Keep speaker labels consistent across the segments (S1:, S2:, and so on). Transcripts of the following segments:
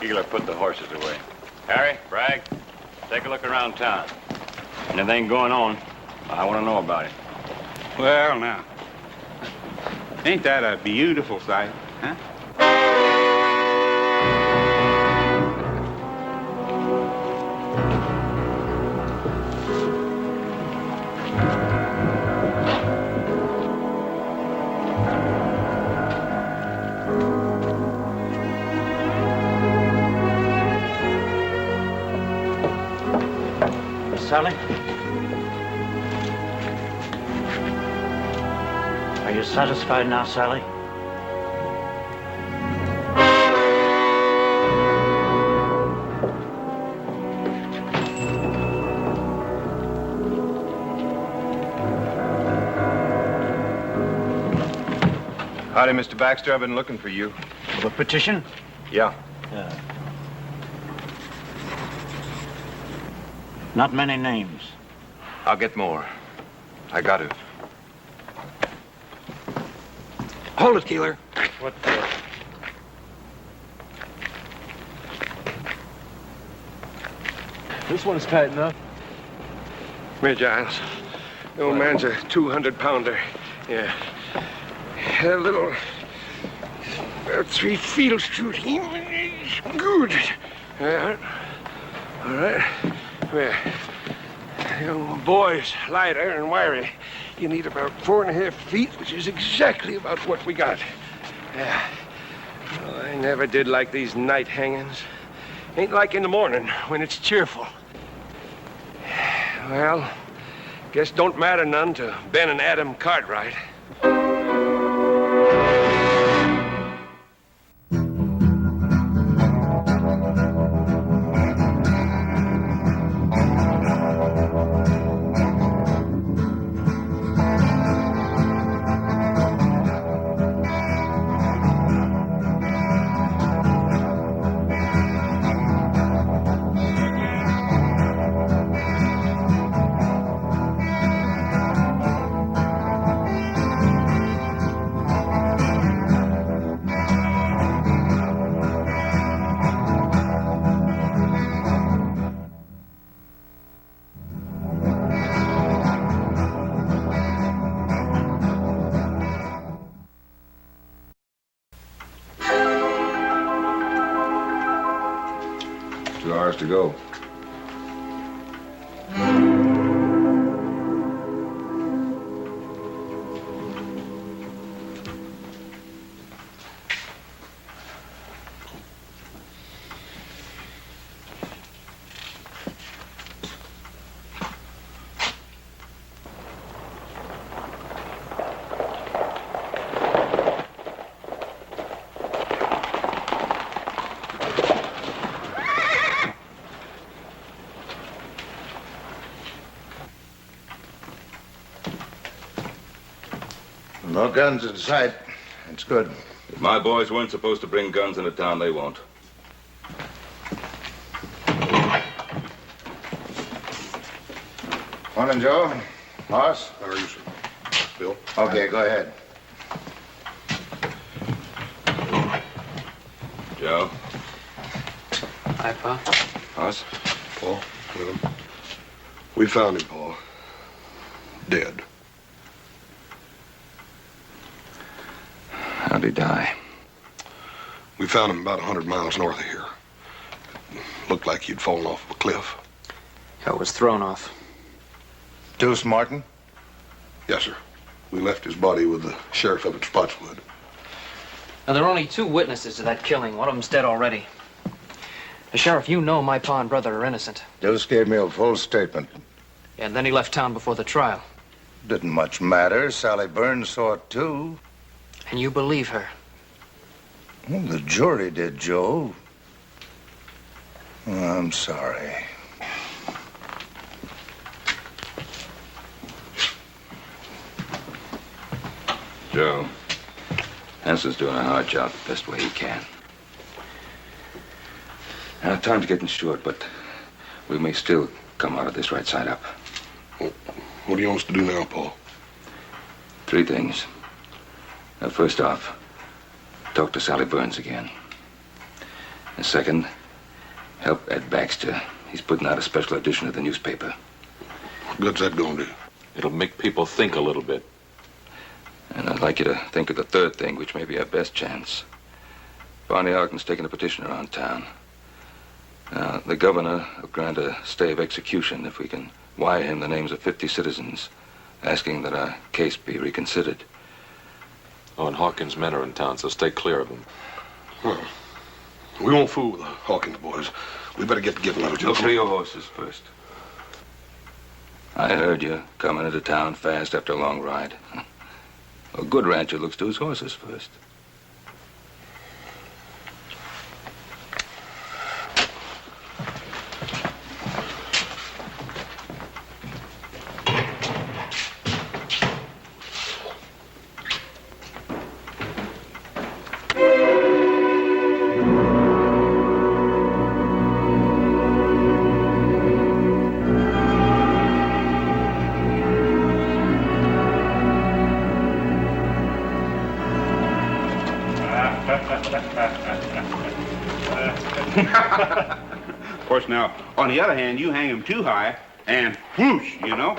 S1: Keeler put the horses away. Harry, Bragg, take a look around town. Anything going on, I want to know about it.
S2: Well, now, ain't that a beautiful sight, huh?
S3: Sally? Are you satisfied now, Sally?
S4: Howdy, Mr. Baxter. I've been looking for you.
S3: The petition?
S4: Yeah.
S3: Not many names.
S4: I'll get more. I got to.
S5: Hold it, Keeler.
S3: What
S5: This one's tight enough. Come here, Giles. The old man's a 200-pounder. Yeah. A little... about 3 feet will shoot him. Good. Yeah. All right. Come here. Young boy's lighter and wiry. You need about 4.5 feet, which is exactly about what we got. Yeah. Well, I never did like these night hangings. Ain't like in the morning when it's cheerful. Well, guess don't matter none to Ben and Adam Cartwright.
S4: To go.
S6: No guns in sight. That's good.
S7: If my boys weren't supposed to bring guns into town, they won't.
S6: Morning, Joe. Hoss?
S8: How are you, sir? Bill?
S6: Okay, go ahead.
S7: Joe?
S9: Hi, Pa.
S7: Hoss?
S8: Paul, with him. We found him, Paul. Dead.
S7: How'd he die?
S8: We found him about 100 miles north of here. Looked like he'd fallen off a cliff.
S9: I was thrown off.
S6: Deuce Martin?
S8: Yes, sir. We left his body with the sheriff up at Spotswood.
S9: Now, there are only 2 witnesses to that killing. One of them's dead already. The sheriff, you know my pa and brother are innocent.
S6: Deuce gave me a full statement.
S9: And then he left town before the trial.
S6: Didn't much matter. Sally Burns saw it, too.
S9: And you believe her?
S6: Well, the jury did, Joe. Oh, I'm sorry.
S7: Joe, Hanson's doing a hard job the best way he can. Now, time's getting short, but we may still come out of this right side up.
S8: What do you want us to do now, Paul?
S7: 3 things. Now, first off, talk to Sally Burns again. And second, help Ed Baxter. He's putting out a special edition of the newspaper.
S8: What good's that gonna do?
S10: It'll make people think a little bit.
S7: And I'd like you to think of the third thing, which may be our best chance. Barney Ogden's taking a petition around town. The governor will grant a stay of execution if we can wire him the names of 50 citizens, asking that our case be reconsidered.
S10: Oh, and Hawkins' men are in town, so stay clear of them.
S8: Well, we won't fool with the Hawkins boys. We better get together, little Joe.
S7: Look for your horses first. I heard you coming into town fast after a long ride. A good rancher looks to his horses first.
S2: Of course, now, on the other hand, you hang him too high, and whoosh, you know?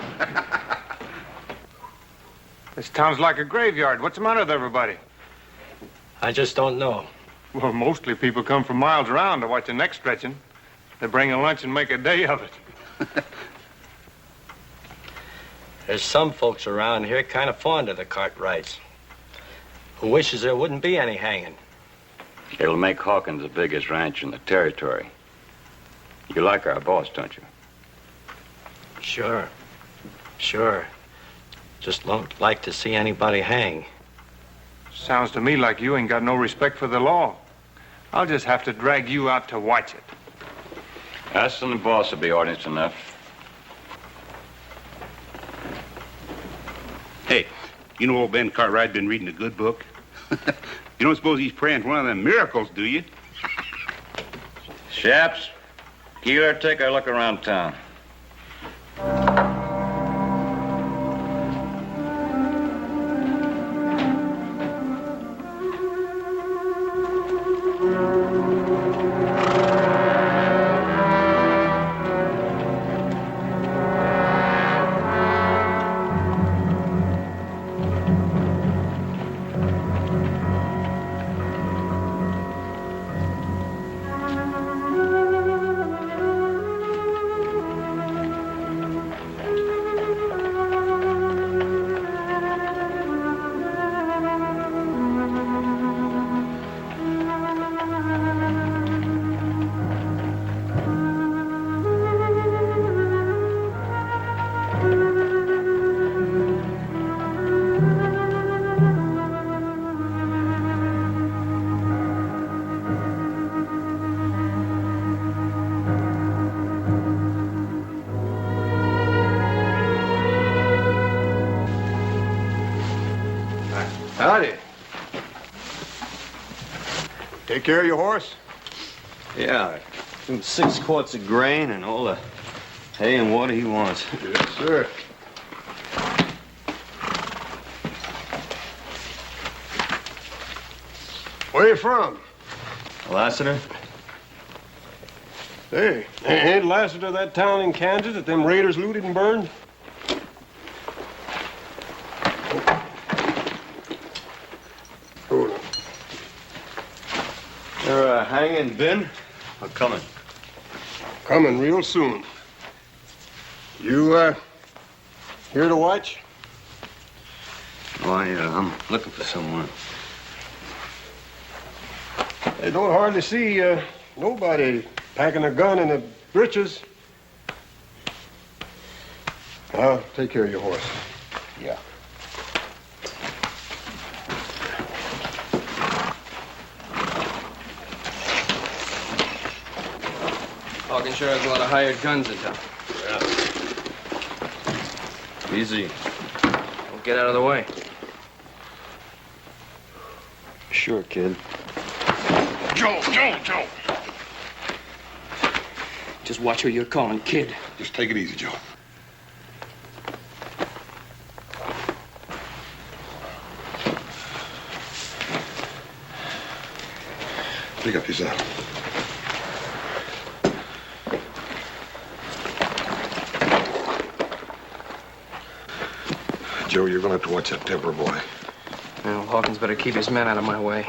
S5: This town's like a graveyard. What's the matter with everybody?
S11: I just don't know.
S5: Well, mostly people come from miles around to watch the neck stretching. They bring a lunch and make a day of it.
S11: There's some folks around here kind of fond of the Cartwrights, who wishes there wouldn't be any hanging.
S1: It'll make Hawkins the biggest ranch in the territory. You like our boss, don't you?
S11: Sure. Just don't like to see anybody hang.
S5: Sounds to me like you ain't got no respect for the law. I'll just have to drag you out to watch it.
S1: Us and the boss will be audience enough.
S2: Hey, you know old Ben Cartwright been reading a good book? You don't suppose he's praying for one of them miracles, do you?
S1: Chaps, Keeler, take a look around town.
S5: Howdy. Take care of your horse?
S11: Yeah, 6 quarts of grain and all the hay and water he wants.
S5: Yes, sir. Where you from?
S11: Lassiter?
S5: Hey, ain't Lassiter that town in Kansas that them raiders looted and burned?
S11: They're hanging, Ben? Or coming?
S5: Coming real soon. You, here to watch?
S11: Why, I'm looking for someone.
S5: I don't hardly see, nobody packing a gun in the breeches. I'll take care of your horse.
S6: Yeah.
S9: Hawkins sure has a lot of hired guns in town.
S11: Yeah. Easy.
S9: Don't get out of the way.
S11: Sure, kid.
S8: Joe!
S9: Just watch who you're calling kid.
S8: Just take it easy, Joe. Pick up yourself. Joe, you're gonna have to watch that temper, boy.
S9: Well, Hawkins better keep his men out of my way.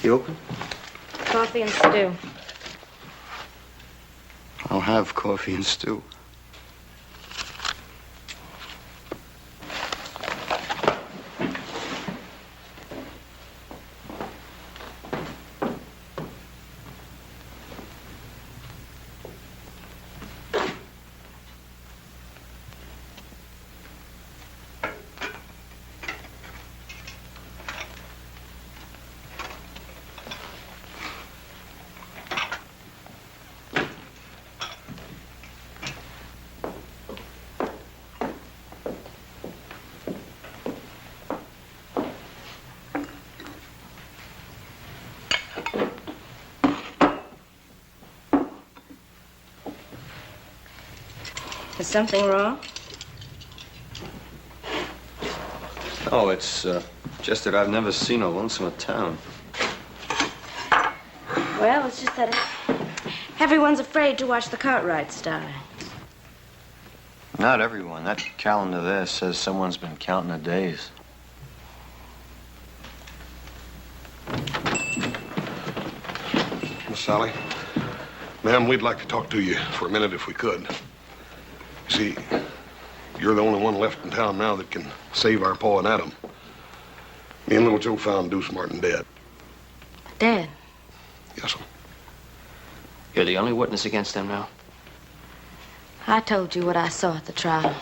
S12: You open?
S13: Coffee and stew.
S12: I'll have coffee and stew.
S13: Is something wrong?
S12: No, it's just that I've never seen a lonesomer town.
S13: Well, it's just that everyone's afraid to watch the Cartwrights die.
S12: Not everyone. That calendar there says someone's been counting the days.
S8: Miss Sally, ma'am, we'd like to talk to you for a minute if we could. See, you're the only one left in town now that can save our Pa and Adam. Me and little Joe found Deuce Martin dead.
S13: Dead?
S8: Yes, sir.
S9: You're the only witness against them now.
S13: I told you what I saw at the trial.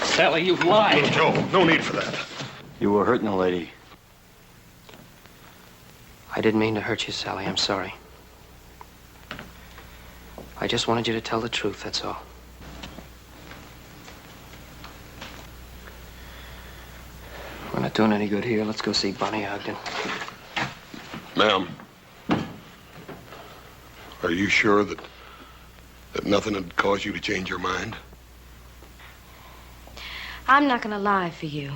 S9: Sally, you've lied.
S8: Little Joe, no need for that.
S12: You were hurting a lady.
S9: I didn't mean to hurt you, Sally. I'm sorry. I just wanted you to tell the truth, that's all. We're not doing any good here. Let's go see Bonnie Ogden.
S8: Ma'am, are you sure that nothing had caused you to change your mind?
S13: I'm not gonna lie for you.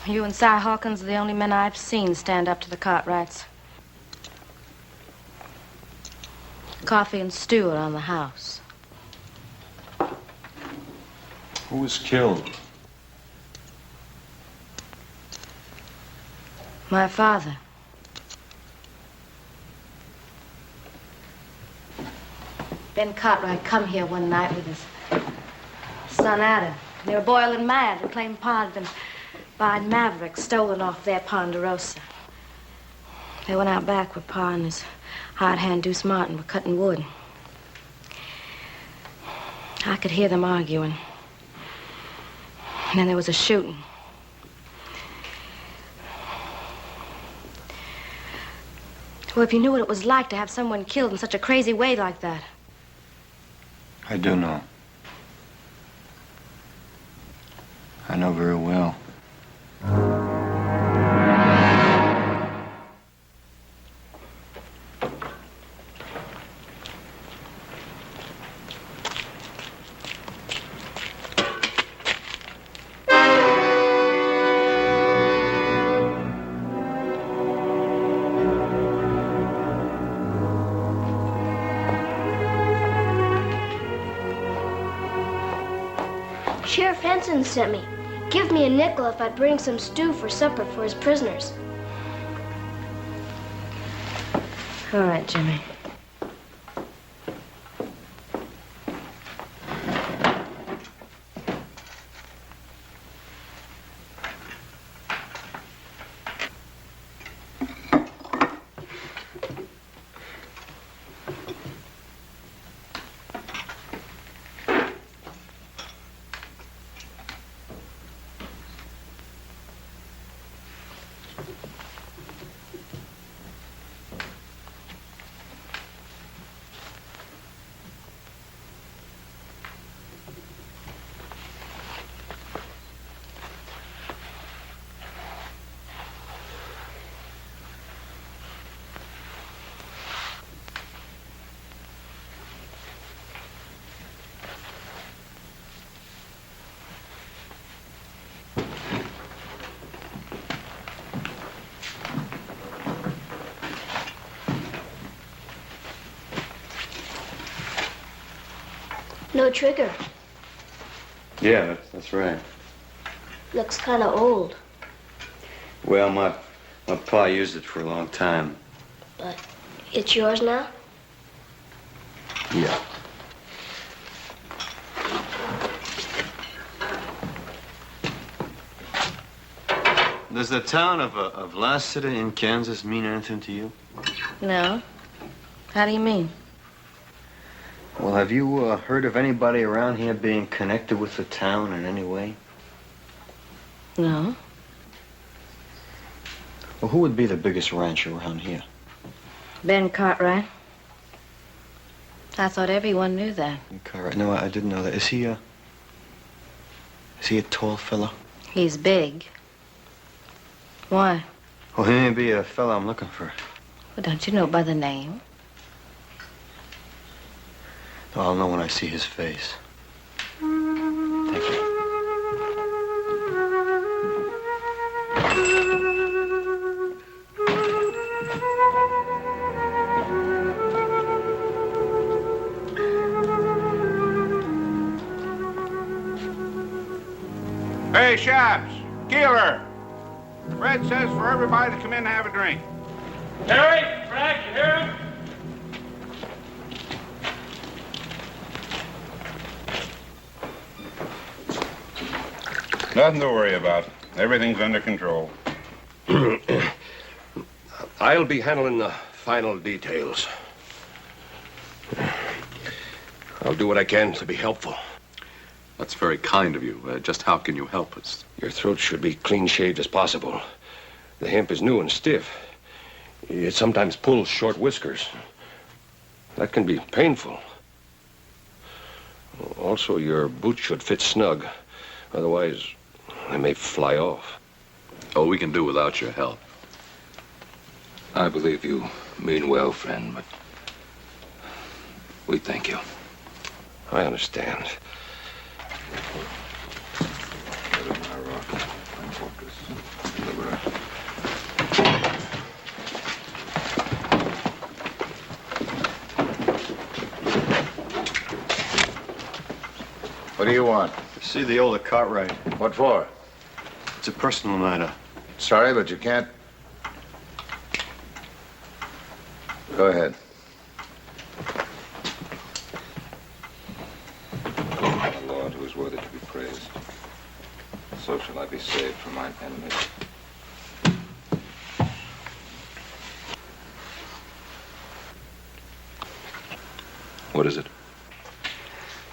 S13: You and Si Hawkins are the only men I've seen stand up to the Cartwrights. Coffee and stew around the house.
S12: Who was killed?
S13: My father. Ben Cartwright come here one night with his son Adam. They were boiling mad and claimed Pa had been by Mavericks stolen off their Ponderosa. They went out back where Pa and his hard hand Deuce Martin were cutting wood. I could hear them arguing. And then there was a shooting. Well, if you knew what it was like to have someone killed in such a crazy way like that.
S12: I do know. I know very well.
S14: Sheriff Henson sent me. Give me a nickel if I bring some stew for supper for his prisoners.
S13: All right, Jimmy.
S14: No trigger.
S12: Yeah, that's right.
S14: Looks kind of old.
S12: Well, my pa used it for a long time.
S14: But it's yours now?
S12: Yeah. Does the town of Lassiter in Kansas mean anything to you?
S13: No. How do you mean?
S12: Well, have you heard of anybody around here being connected with the town in any way?
S13: No.
S12: Well, who would be the biggest rancher around here?
S13: Ben Cartwright. I thought everyone knew that.
S12: Cartwright. No, I didn't know that. Is he a tall fella?
S13: He's big. Why?
S12: Well, he may be a fella I'm looking for.
S13: Well, don't you know by the name?
S12: No, I'll know when I see his face. Thank you.
S2: Hey, Shabs, Keeler. Fred says for everybody to come in and have a drink.
S3: Harry, Frank, you hear him?
S2: Nothing to worry about. Everything's under control.
S5: I'll be handling the final details. I'll do what I can to be helpful.
S10: That's very kind of you. Just how can you help us?
S5: Your throat should be clean shaved as possible. The hemp is new and stiff. It sometimes pulls short whiskers. That can be painful. Also, your boots should fit snug. Otherwise, they may fly off.
S10: Oh, we can do without your help.
S7: I believe you mean well, friend, but we thank you.
S5: I understand.
S6: What do you want?
S12: See the older Cartwright.
S6: What for?
S12: It's a personal matter.
S6: Sorry, but you can't. Go ahead.
S7: A Lord who is worthy to be praised. So shall I be saved from mine enemies. What is it?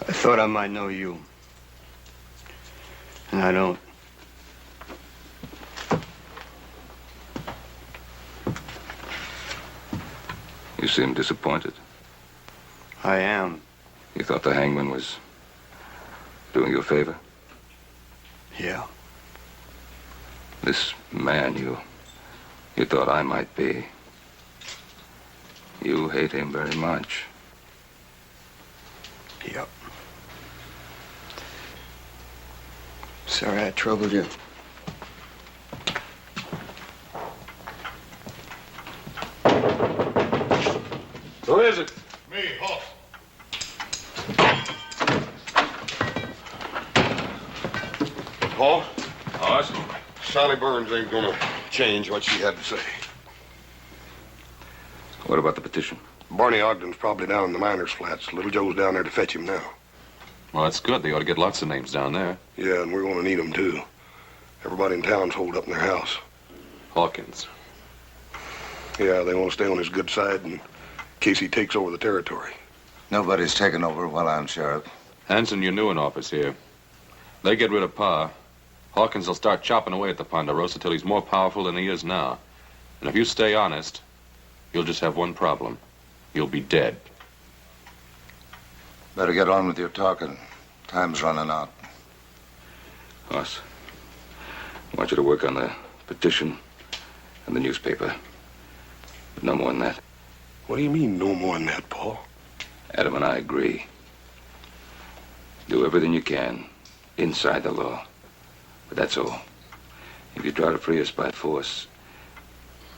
S12: I thought I might know you. And I don't.
S7: You seem disappointed.
S12: I am.
S7: You thought the hangman was doing you a favor?
S12: Yeah.
S7: This man you thought I might be. You hate him very much.
S12: Yep. Sorry I troubled you.
S10: Who is it?
S8: Me, Hoss. Paul?
S10: Hoss?
S8: Sally Burns ain't gonna change what she had to say.
S7: What about the petition?
S8: Barney Ogden's probably down in the miners' flats. Little Joe's down there to fetch him now.
S10: Well, that's good. They ought to get lots of names down there.
S8: Yeah, and we're gonna need them, too. Everybody in town's holed up in their house.
S10: Hawkins.
S8: Yeah, they want to stay on his good side in case he takes over the territory.
S6: Nobody's taken over while I'm sheriff.
S10: Hanson, you're new in office here. They get rid of Pa. Hawkins will start chopping away at the Ponderosa till he's more powerful than he is now. And if you stay honest, you'll just have one problem. You'll be dead.
S6: Better get on with your talking. Time's running out.
S7: Hoss, I want you to work on the petition and the newspaper. But no more than that.
S8: What do you mean, no more than that, Paul?
S7: Adam and I agree. Do everything you can inside the law. But that's all. If you try to free us by force,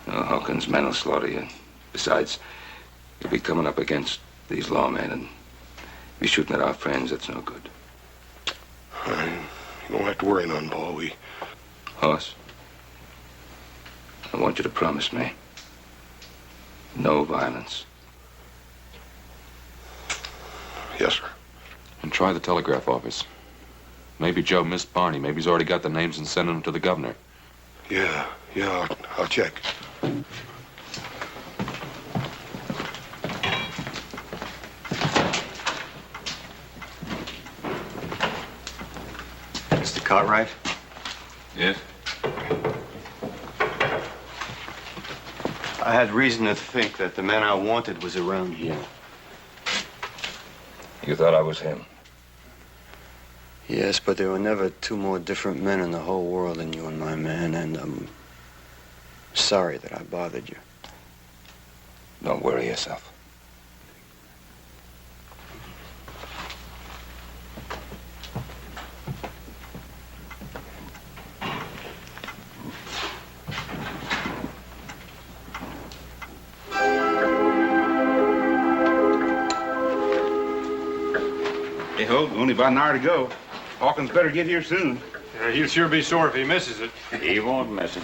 S7: Hawkins' men will slaughter you. Besides, you'll be coming up against these lawmen and be shooting at our friends. That's no good.
S8: You don't have to worry none, Paul.
S7: Hoss, I want you to promise me no violence.
S8: Yes, sir.
S10: And try the telegraph office. Maybe Joe missed Barney. Maybe he's already got the names and sending them to the governor.
S8: Yeah, I'll check.
S12: Mr. Cartwright?
S10: Yes?
S12: I had reason to think that the man I wanted was around here.
S7: You thought I was him?
S12: Yes, but there were never two more different men in the whole world than you and my man, and I'm sorry that I bothered you.
S7: Don't worry yourself.
S2: Hey, Hogue, only about an hour to go. Hawkins better get here soon.
S3: He'll sure be sore if he misses it.
S1: He won't miss it.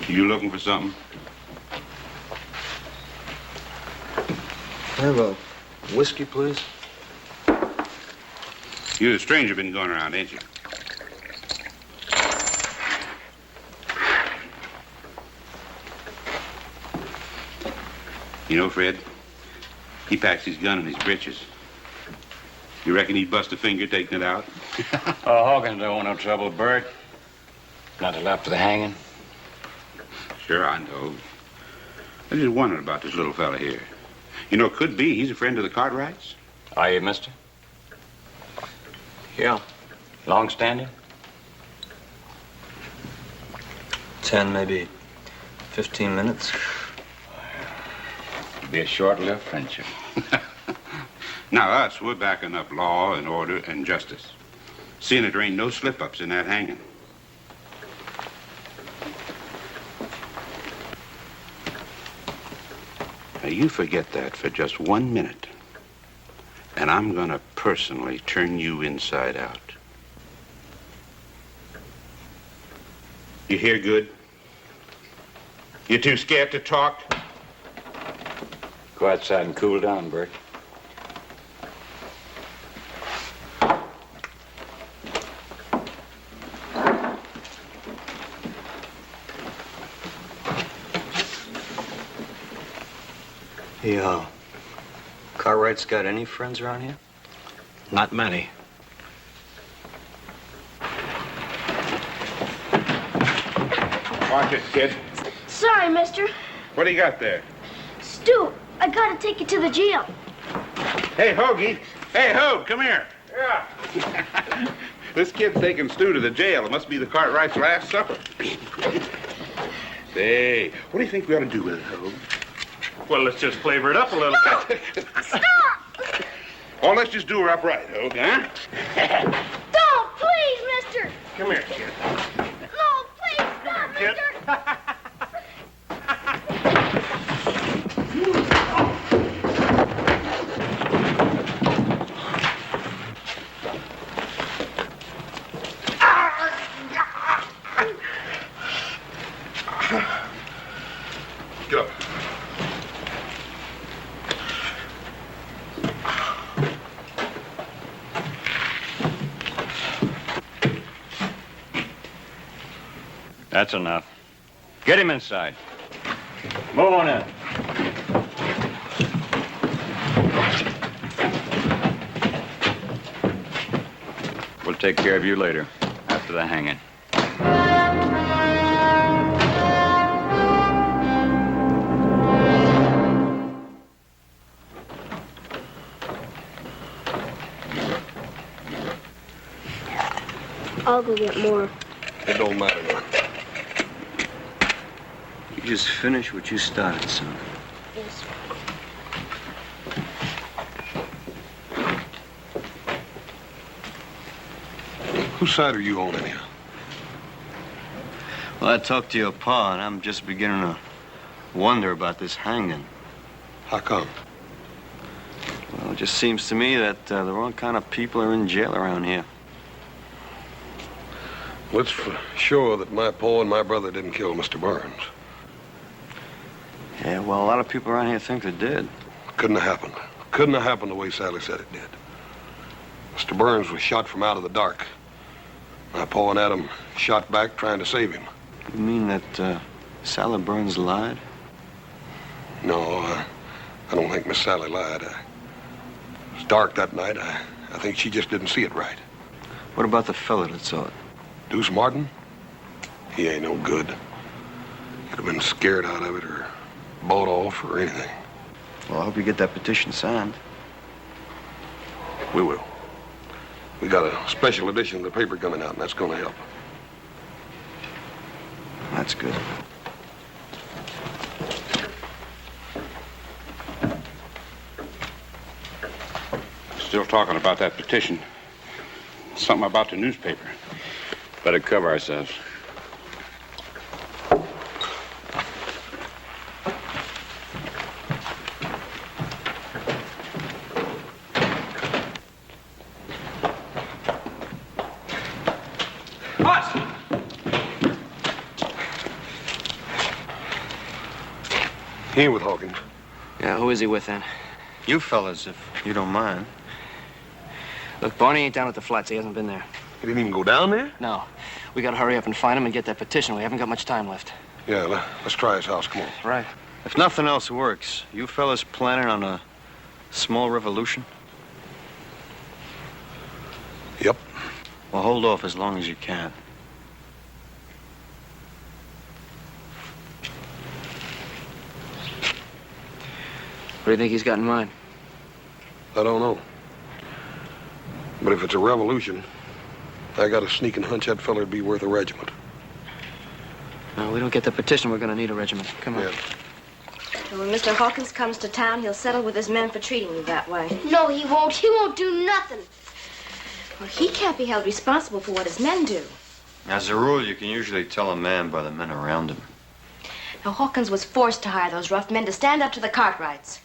S2: You looking for something?
S12: Have a whiskey, please?
S2: You the stranger been going around, ain't you? You know, Fred, he packs his gun in his breeches. You reckon he'd bust a finger taking it out?
S1: Oh, Hawkins don't want no trouble, Bert. Not till after the hanging.
S2: Sure, I know. I just wondered about this little fella here. You know, could be he's a friend of the Cartwrights.
S1: Are you, mister?
S12: Yeah.
S1: Long standing?
S12: 10, maybe 15 minutes.
S1: It'll be a short-lived friendship.
S2: Now, us, we're backing up law and order and justice. Seeing that there ain't no slip-ups in that hanging. Now, you forget that for just 1 minute, and I'm gonna personally turn you inside out. You hear good? You too scared to talk?
S1: Go outside and cool down, Bert.
S12: Hey, Cartwright's got any friends around here?
S11: Not many.
S2: Watch it, kid.
S14: Sorry, mister.
S2: What do you got there?
S14: Stu, I gotta take you to the jail.
S2: Hey, Hoagie. Hey, Hogue, come here. Yeah. This kid's taking Stu to the jail. It must be the Cartwright's last supper. Say, what do you think we ought to do with it, Hogue?
S3: Well, let's just flavor it up a little.
S14: Stop!
S2: Oh, let's just do her upright, Hogue, huh?
S14: Don't, please, mister.
S3: Come here, kid.
S14: No, please, stop, mister.
S8: Get up.
S1: That's enough. Get him inside. Move on in. We'll take care of you later, after the hanging.
S14: I'll go get more.
S8: It don't matter now.
S12: You just finish what you started, son.
S14: Yes.
S8: Whose side are you on anyhow?
S12: Well, I talked to your pa, and I'm just beginning to wonder about this hanging.
S8: How come?
S12: Well, it just seems to me that the wrong kind of people are in jail around here.
S8: Well, it's for sure that my pa and my brother didn't kill Mr. Burns.
S12: Yeah, well, a lot of people around here think they did.
S8: Couldn't have happened. Couldn't have happened the way Sally said it did. Mr. Burns was shot from out of the dark. My pa and Adam shot back trying to save him.
S12: You mean that Sally Burns lied?
S8: No, I don't think Miss Sally lied. It was dark that night. I think she just didn't see it right.
S12: What about the fella that saw it?
S8: Deuce Martin? He ain't no good. Could have been scared out of it or bought off or anything.
S12: Well, I hope you get that petition signed.
S8: We will. We got a special edition of the paper coming out, and that's going to help.
S12: That's good.
S2: Still talking about that petition. Something about the newspaper.
S1: Better cover ourselves.
S8: He ain't with Hawkins.
S9: Yeah, who is he with then?
S12: You fellas, if you don't mind.
S9: Look, Barney ain't down at the flats. He hasn't been there.
S8: He didn't even go down there?
S9: No. We gotta hurry up and find him and get that petition. We haven't got much time left.
S8: Yeah, let's try his house. Come on.
S9: Right.
S12: If nothing else works, you fellas planning on a small revolution?
S8: Yep.
S12: Well, hold off as long as you can.
S9: What do you think he's got in mind?
S8: I don't know. But if it's a revolution, I got a sneaking hunch that feller'd be worth a regiment.
S9: No, we don't get the petition, we're gonna need a regiment. Come on.
S8: Yeah.
S13: And when Mr. Hawkins comes to town, he'll settle with his men for treating you that way.
S14: No, he won't. He won't do nothing.
S13: Well, he can't be held responsible for what his men do.
S12: As a rule, you can usually tell a man by the men around him.
S13: Now, Hawkins was forced to hire those rough men to stand up to the Cartwrights.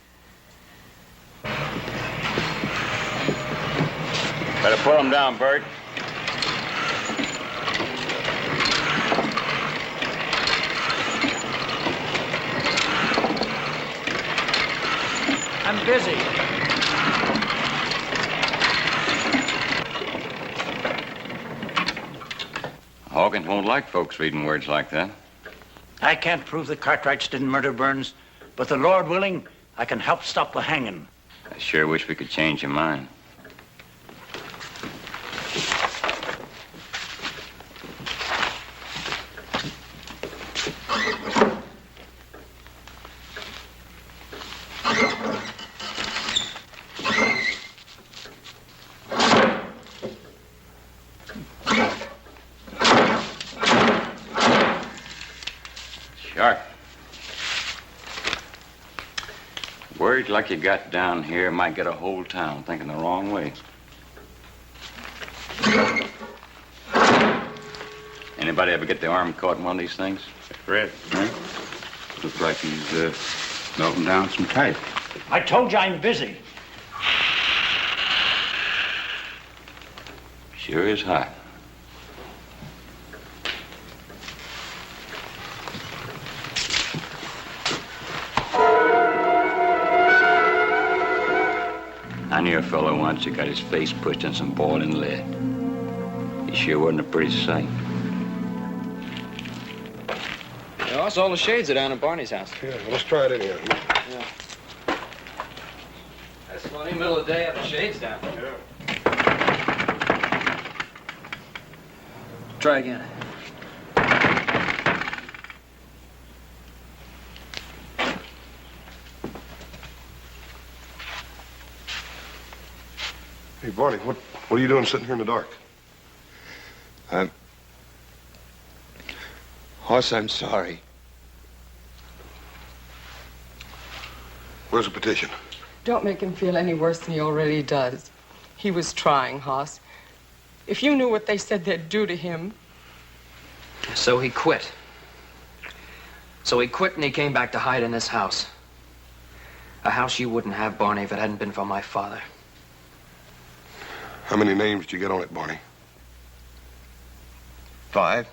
S1: Better pull him down, Bert.
S15: I'm busy.
S1: Hawkins won't like folks reading words like that.
S15: I can't prove the Cartwrights didn't murder Burns, but the Lord willing, I can help stop the hanging.
S1: I sure wish we could change your mind. Sharp. Words like you got down here might get a whole town thinking the wrong way. Anybody ever get the arm caught in one of these things?
S2: Red.
S1: Looks like he's melting down some type.
S15: I told you I'm busy.
S1: Sure is hot. knew a fellow once who got his face pushed in some boiling lead. He sure wasn't a pretty sight.
S9: You lost all the shades are down at Barney's house.
S8: Yeah, well, let's try it anyhow.
S9: Yeah. That's funny, middle of the day, have the shades down.
S8: Yeah.
S9: Try again.
S8: Hey, Barney, what are you doing sitting here in the dark?
S12: Hoss, I'm sorry.
S8: Where's the petition?
S16: Don't make him feel any worse than he already does. He was trying, Hoss. If you knew what they said they'd do to him.
S9: So he quit. So he quit and he came back to hide in this house. A house you wouldn't have, Barney, if it hadn't been for my father.
S8: How many names did you get on it, Barney?
S12: 5.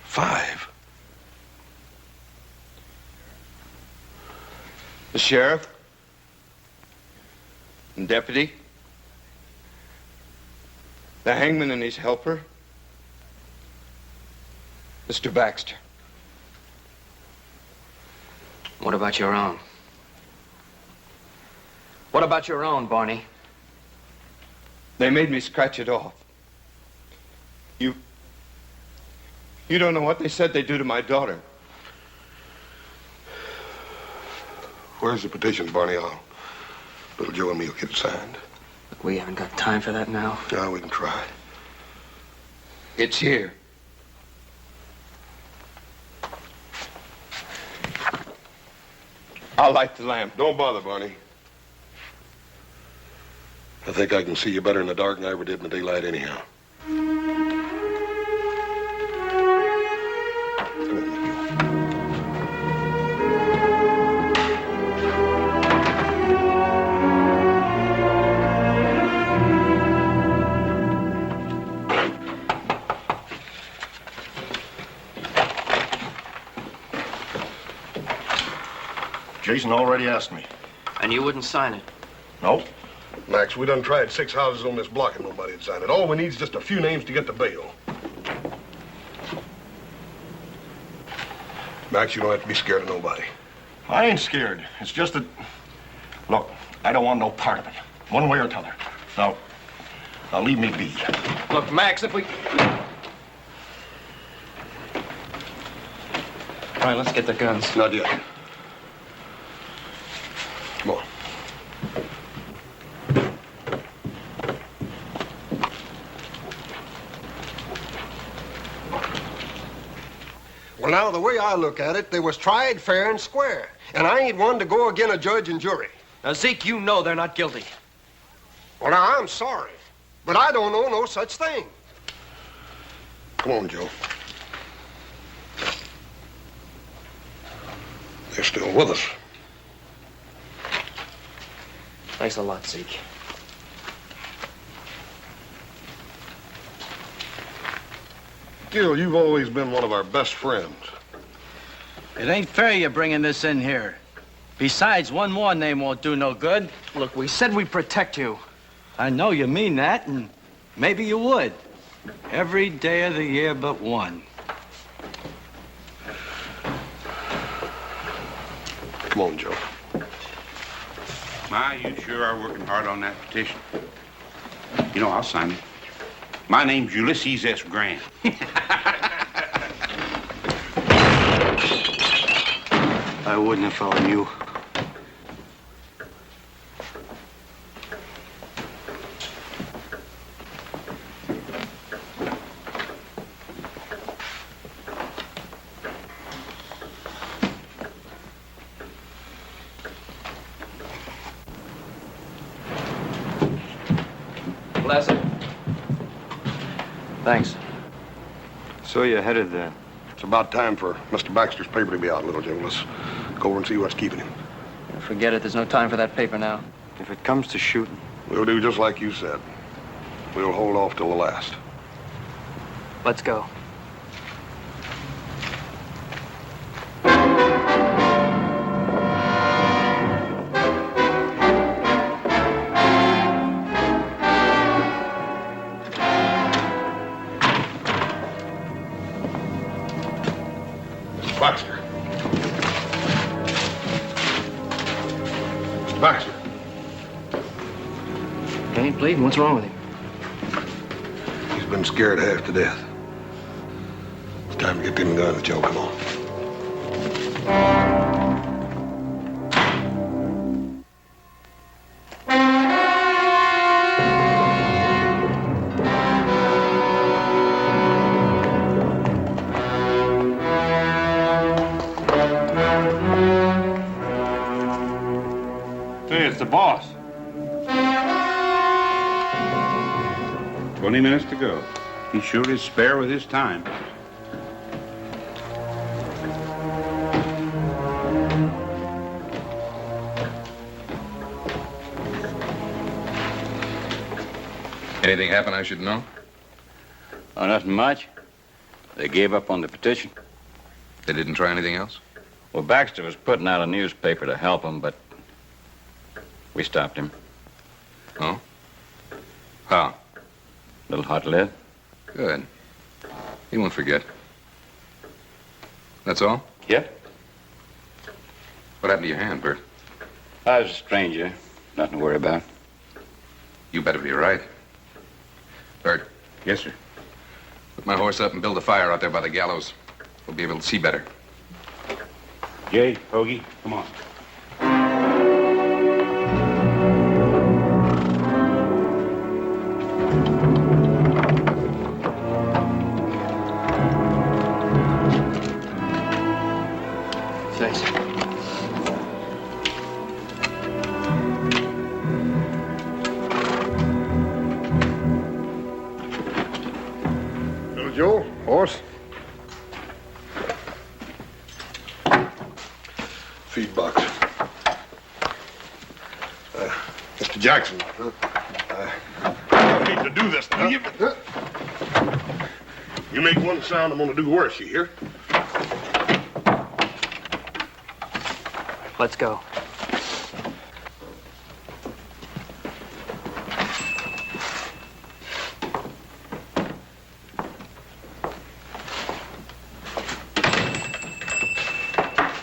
S8: 5?
S12: The sheriff. And deputy. The hangman and his helper. Mr. Baxter.
S9: What about your own? What about your own, Barney?
S12: They made me scratch it off. You don't know what they said they'd do to my daughter.
S8: Where's the petition, Barney? Little Joe and me will get it signed.
S9: We haven't got time for that now.
S8: No, we can try.
S12: It's here. I'll light the lamp.
S8: Don't bother, Barney. I think I can see you better in the dark than I ever did in the daylight anyhow.
S17: Jason already asked me.
S9: And you wouldn't sign it?
S17: No.
S8: Max, we done tried 6 houses on this block and nobody'd sign it. All we need is just a few names to get the bail. Max, you don't have to be scared of nobody.
S17: I ain't scared. It's just that... Look, I don't want no part of it. One way or t'other. Now leave me be.
S9: Look, Max, if we... All right, let's get the guns.
S8: Not yet. Come on.
S18: Well, now, the way I look at it, they was tried fair and square. And I ain't one to go again a judge and jury.
S9: Now, Zeke, you know they're not guilty.
S18: Well, now, I'm sorry. But I don't know no such thing.
S8: Come on, Joe. They're still with us.
S9: Thanks a lot, Zeke.
S8: Gil, you've always been one of our best friends.
S15: It ain't fair you're bringing this in here. Besides, one more name won't do no good.
S9: Look, we said we'd protect you.
S15: I know you mean that, and maybe you would. Every day of the year but one.
S8: Come on, Joe.
S2: My, you sure are working hard on that petition. You know, I'll sign it. My name's Ulysses S. Grant.
S12: I wouldn't if I were you.
S9: Bless it. Thanks.
S12: So you're headed there.
S8: It's about time for Mr. Baxter's paper to be out, little Joe. Let's go over and see what's keeping him.
S9: Forget it. There's no time for that paper now.
S12: If it comes to shooting.
S8: We'll do just like you said. We'll hold off till the last.
S9: Let's go.
S8: Mr. Baxter.
S9: He ain't bleeding. What's wrong with him?
S8: He's been scared half to death. It's time to get them guns, Joe. Come on.
S3: Hey, it's the boss.
S2: 20 minutes to go. He sure is spare with his time.
S4: Anything happen I should know?
S1: Oh, nothing much. They gave up on the petition.
S4: They didn't try anything else?
S1: Well, Baxter was putting out a newspaper to help him, but we stopped him.
S4: Oh? How?
S1: Little hot lead.
S4: Good. He won't forget. That's all?
S1: Yep.
S4: What happened to your hand, Bert?
S1: I was a stranger. Nothing to worry about.
S4: You better be right. Bert.
S2: Yes, sir.
S4: Put my horse up and build a fire out there by the gallows. We'll be able to see better.
S2: Jay, Hoagie, come on.
S9: Thanks.
S8: Little Joe, horse. Feed box. Mr. Jackson, I hate to do this to you, but you make one sound, I'm gonna do worse, you hear?
S9: Let's go.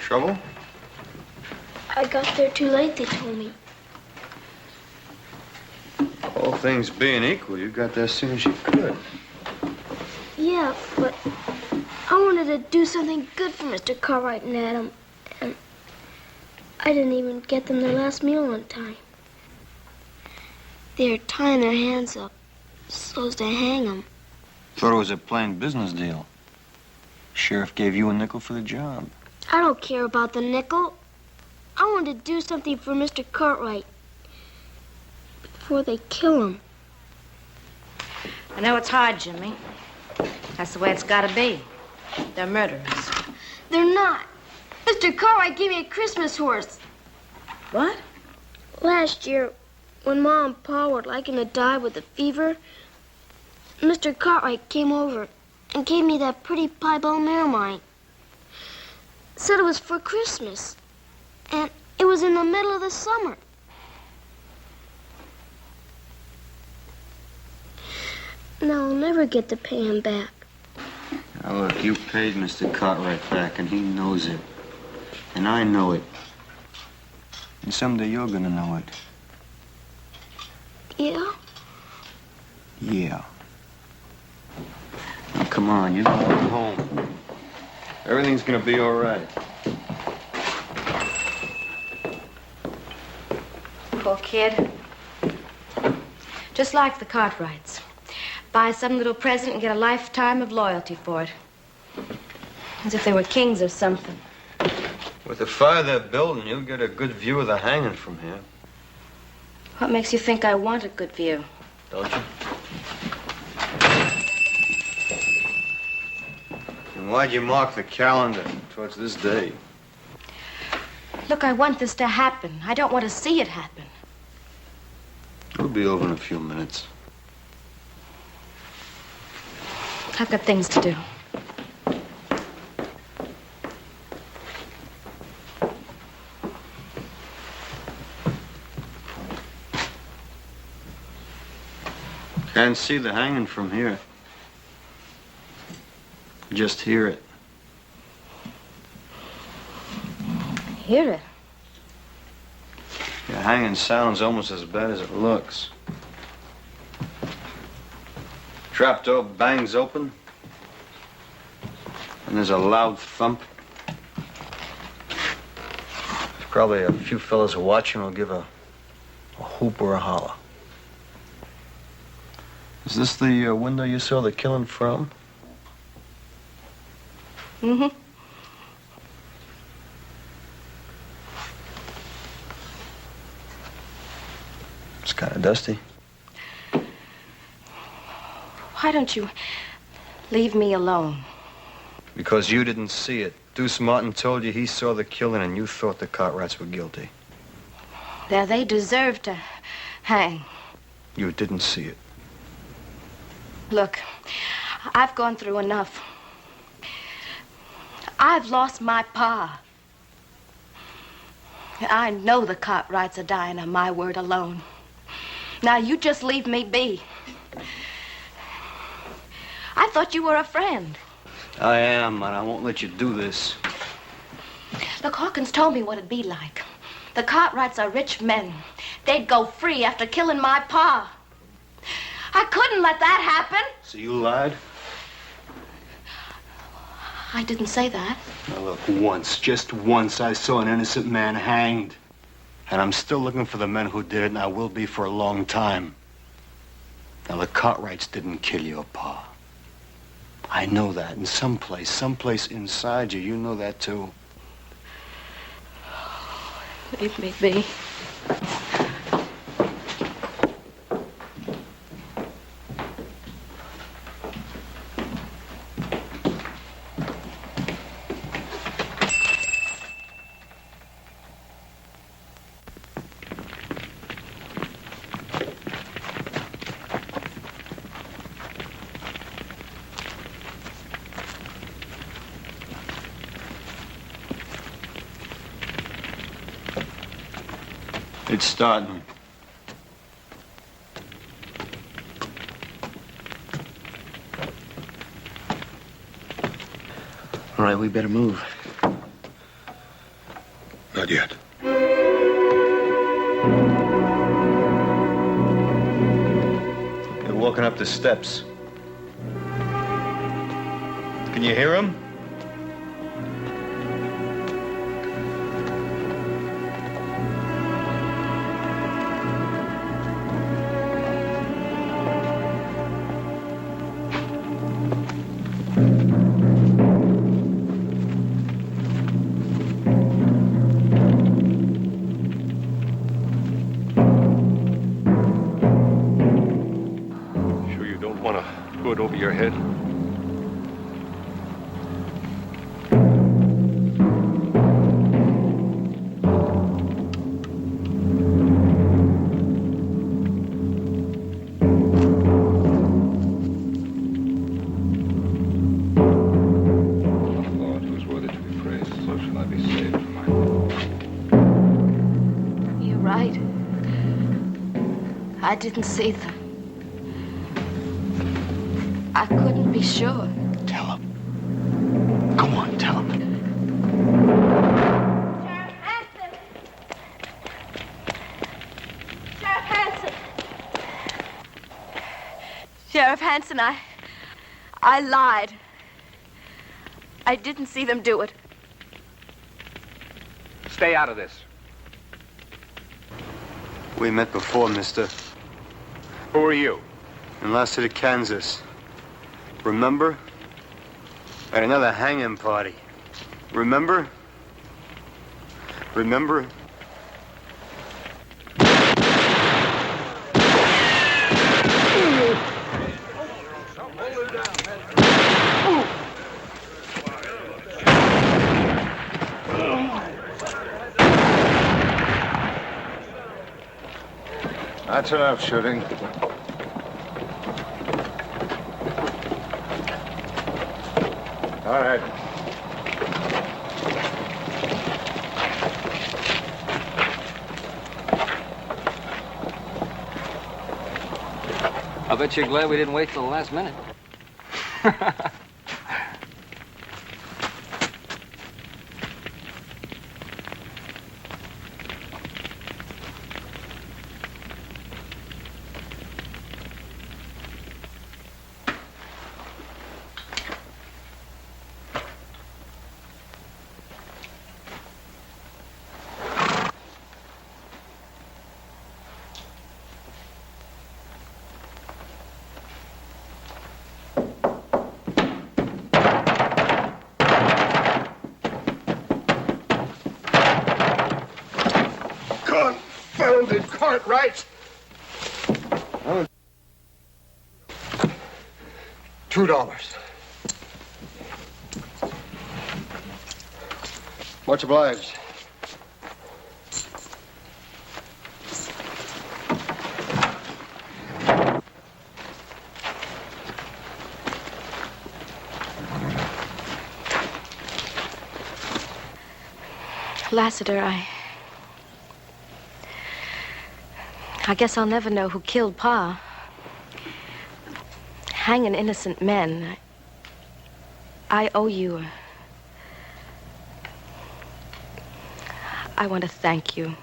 S12: Trouble?
S14: I got there too late, they told me.
S12: All things being equal, you got there as soon as you could.
S14: Yeah, but I wanted to do something good for Mr. Cartwright and Adam, and I didn't even get them their last meal on time. They're tying their hands up so as to hang them.
S12: Thought it was a plain business deal. Sheriff gave you a nickel for the job.
S14: I don't care about the nickel. I wanted to do something for Mr. Cartwright before they kill him.
S13: I know it's hard, Jimmy. That's the way it's gotta be. They're murderers.
S14: They're not. Mr. Cartwright gave me a Christmas horse.
S13: What?
S14: Last year, when Mom and Pa were like him to die with the fever, Mr. Cartwright came over and gave me that pretty piebald mare of mine. Said it was for Christmas. And it was in the middle of the summer. Now I'll never get to pay him back.
S12: Now, look, you paid Mr. Cartwright back, and he knows it. And I know it. And someday you're gonna know it.
S14: Yeah?
S12: Yeah. Now, come on, you gotta go home. Everything's gonna be all right.
S13: Poor kid. Just like the Cartwrights. Buy some little present and get a lifetime of loyalty for it. As if they were kings or something.
S12: With the fire they're building, you'll get a good view of the hanging from here.
S13: What makes you think I want a good view?
S12: Don't you? And why'd you mark the calendar towards this day?
S13: Look, I want this to happen. I don't want to see it happen.
S12: It'll be over in a few minutes.
S13: I've got things to do.
S12: Can't see the hanging from here. Just hear it.
S13: hear it.
S19: Your hanging sounds almost as bad as it looks. Trapdoor bangs open, and there's a loud thump. There's probably a few fellas watching will give a whoop or a holler. Is this the window you saw the killing from?
S13: Mm-hmm.
S19: It's kind of dusty.
S13: Why don't you leave me alone?
S19: Because you didn't see it. Deuce Martin told you he saw the killing and you thought the Cartwrights were guilty.
S13: There, they deserve to hang.
S19: You didn't see it.
S13: Look, I've gone through enough. I've lost my pa. I know the Cartwrights are dying on my word alone. Now, you just leave me be. I thought you were a friend.
S19: I am, and I won't let you do this.
S13: Look, Hawkins told me what it'd be like. The Cartwrights are rich men. They'd go free after killing my pa. I couldn't let that happen.
S19: So you lied?
S13: I didn't say that.
S19: Now look, once, just once, I saw an innocent man hanged. And I'm still looking for the men who did it, and I will be for a long time. Now, the Cartwrights didn't kill your pa. I know that. And someplace inside you, you know that too.
S13: Leave me be.
S19: It's starting. All right, we better move.
S8: Not yet.
S19: They're walking up the steps. Can you hear them?
S5: Over your head.
S4: Lord, who is worthy to be praised, so shall I be saved from my...
S13: You're right. I didn't see them. I couldn't be sure.
S19: Tell him. Go on, tell him.
S13: Sheriff Hanson! Sheriff Hanson, I lied. I didn't see them do it.
S12: Stay out of this.
S19: We met before, mister.
S12: Who are you?
S19: In last city, Kansas. Remember? At another hanging party. Remember? Remember?
S6: That's enough shooting. All right.
S9: I bet you're glad we didn't wait till the last minute.
S18: gilded Cartwrights. $2. Much obliged.
S13: Lassiter, I guess I'll never know who killed Pa. Hanging innocent men. I owe you. I want to thank you.
S19: You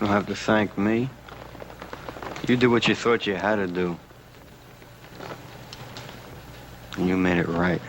S19: don't have to thank me. You did what you thought you had to do. And you made it right.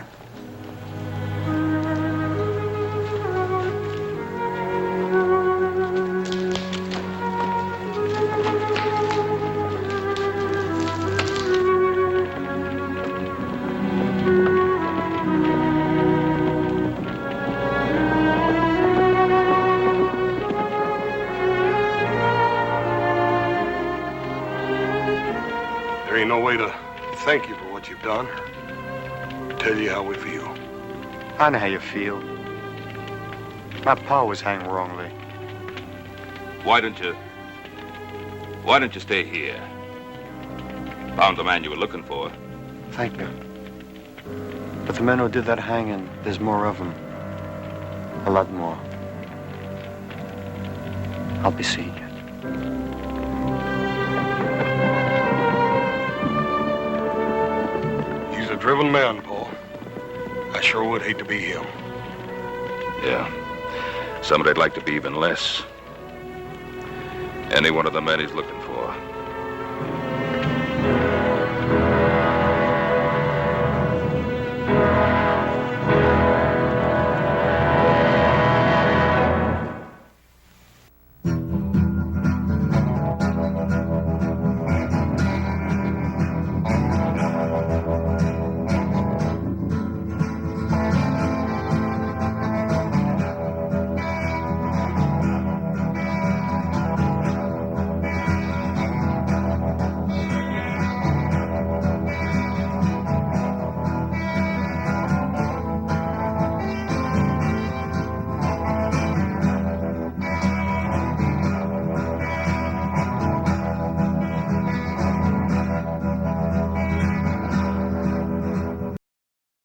S8: There ain't no way to thank you for what you've done. Tell you how we feel.
S19: I know how you feel. My pa was hanged wrongly.
S7: Why don't you stay here? Found the man you were looking for.
S19: Thank you. But the men who did that hanging, there's more of them. A lot more. I'll be seeing you.
S8: He's a driven man, Paul. I sure would hate to be him.
S7: Yeah. Somebody'd like to be even less. Any one of the men he's looking